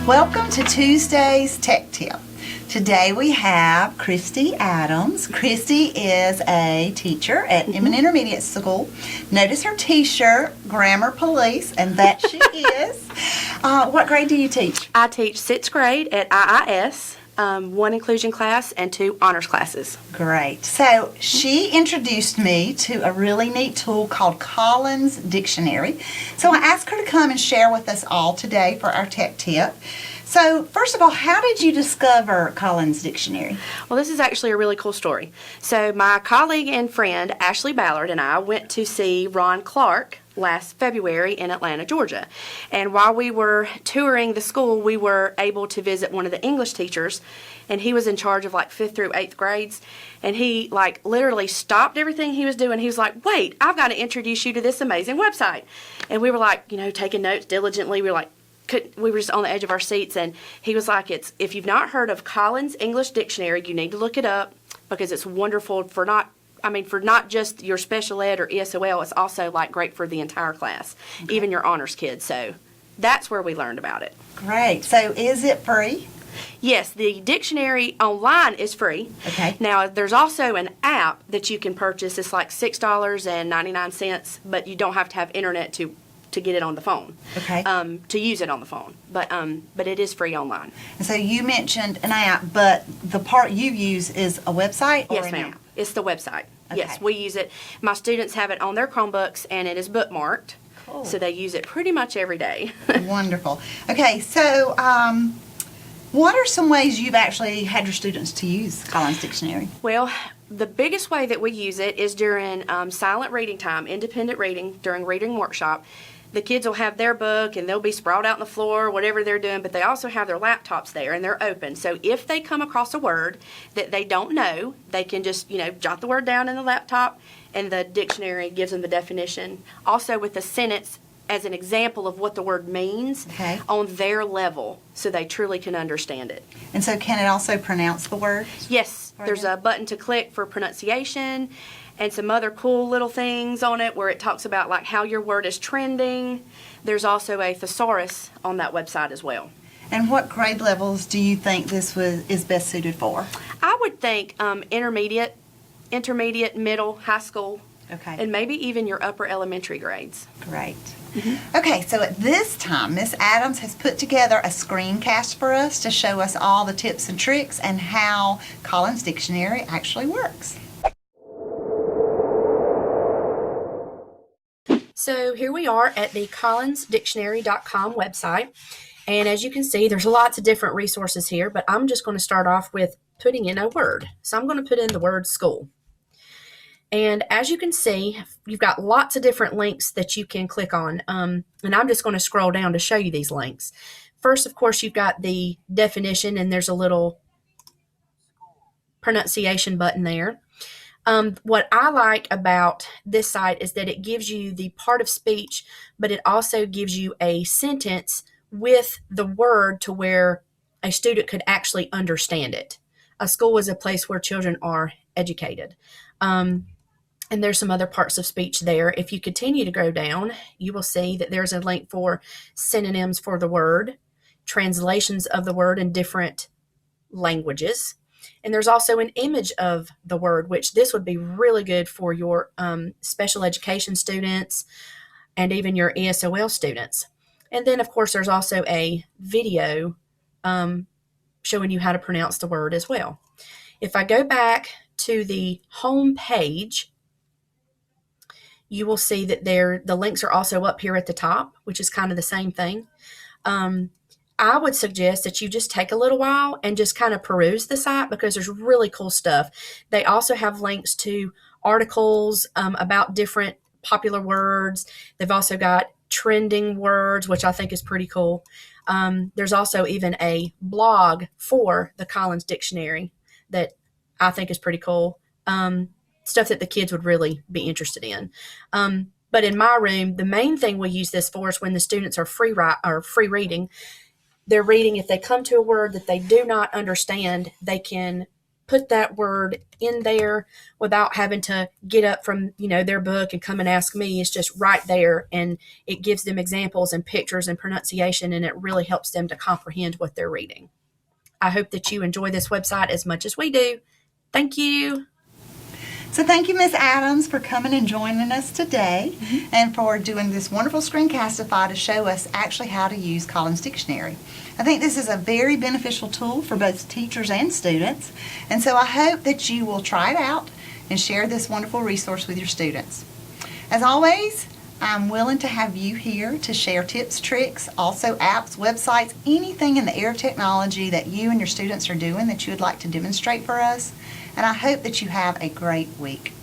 Welcome to Tuesday's Tech Tip. Today we have Christy Adams. Christy is a teacher at Inman Intermediate School. Notice her t-shirt, Grammar Police, and that she is. What grade do you teach? I teach 6th grade at IIS, 1 inclusion class and 2 honors classes. Great. So she introduced me to a really neat tool called Collins Dictionary. So I asked her to come and share with us all today for our tech tip. So first of all, how did you discover Collins Dictionary? Well, this is actually a really cool story. So my colleague and friend Ashley Ballard and I went to see Ron Clark last February in Atlanta, Georgia. And while we were touring the school, we were able to visit one of the English teachers, and he was in charge of like 5th through 8th grades. And he literally stopped everything he was doing. He was like, "Wait, I've got to introduce you to this amazing website." And we were taking notes diligently. We were just on the edge of our seats, and he was like, if you've not heard of Collins English Dictionary, you need to look it up because it's wonderful for not just your special ed or ESOL, it's also great for the entire class, even your honors kids. So that's where we learned about it. Great. So is it free? Yes, the dictionary online is free. Okay. Now, there's also an app that you can purchase. It's like $6.99, but you don't have to have internet to get it on the phone. Okay. To use it on the phone. But it is free online. And so you mentioned an app, but the part you use is a website or Yes, an ma'am. app? It's the website. Okay. Yes, we use it. My students have it on their Chromebooks, and it is bookmarked. Cool. So they use it pretty much every day. Wonderful. Okay, so what are some ways you've actually had your students to use Collins Dictionary? Well, the biggest way that we use it is during silent reading time, independent reading, during reading workshop. The kids will have their book and they'll be sprawled out on the floor, whatever they're doing, but they also have their laptops there and they're open. So if they come across a word that they don't know, they can just, jot the word down in the laptop and the dictionary gives them the definition. Also with the sentence as an example of what the word means on their level so they truly can understand it. And so can it also pronounce the word? Yes, there's a button to click for pronunciation and some other cool little things on it where it talks about how your word is trending. There's also a thesaurus on that website as well. And what grade levels do you think this is best suited for? I would think intermediate, middle, high school, and maybe even your upper elementary grades. Great. Okay, so at this time, Miss Adams has put together a screencast for us to show us all the tips and tricks and how Collins Dictionary actually works. So here we are at the collinsdictionary.com website, and as you can see, there's lots of different resources here, but I'm just going to start off with putting in a word. So I'm going to put in the word school. And as you can see, you've got lots of different links that you can click on, and I'm just going to scroll down to show you these links. First, of course, you've got the definition, and there's a little pronunciation button there. What I like about this site is that it gives you the part of speech, but it also gives you a sentence with the word to where a student could actually understand it. A school is a place where children are educated. And there's some other parts of speech there. If you continue to go down, you will see that there's a link for synonyms for the word, translations of the word in different languages. And there's also an image of the word, which this would be really good for your special education students and even your ESOL students. And then, of course, there's also a video showing you how to pronounce the word as well. If I go back to the home page, you will see that the links are also up here at the top, which is kind of the same thing. I would suggest that you just take a little while and just kind of peruse the site because there's really cool stuff. They also have links to articles about different popular words. They've also got trending words, which I think is pretty cool. There's also even a blog for the Collins Dictionary that I think is pretty cool. Stuff that the kids would really be interested in. But in my room, the main thing we use this for is when the students are free reading. They're reading, if they come to a word that they do not understand, they can put that word in there without having to get up from, their book and come and ask me. It's just right there, and it gives them examples and pictures and pronunciation, and it really helps them to comprehend what they're reading. I hope that you enjoy this website as much as we do. Thank you. So thank you, Miss Adams, for coming and joining us today and for doing this wonderful Screencastify to show us actually how to use Collins Dictionary. I think this is a very beneficial tool for both teachers and students, and so I hope that you will try it out and share this wonderful resource with your students. As always, I'm willing to have you here to share tips, tricks, also apps, websites, anything in the area of technology that you and your students are doing that you would like to demonstrate for us. And I hope that you have a great week.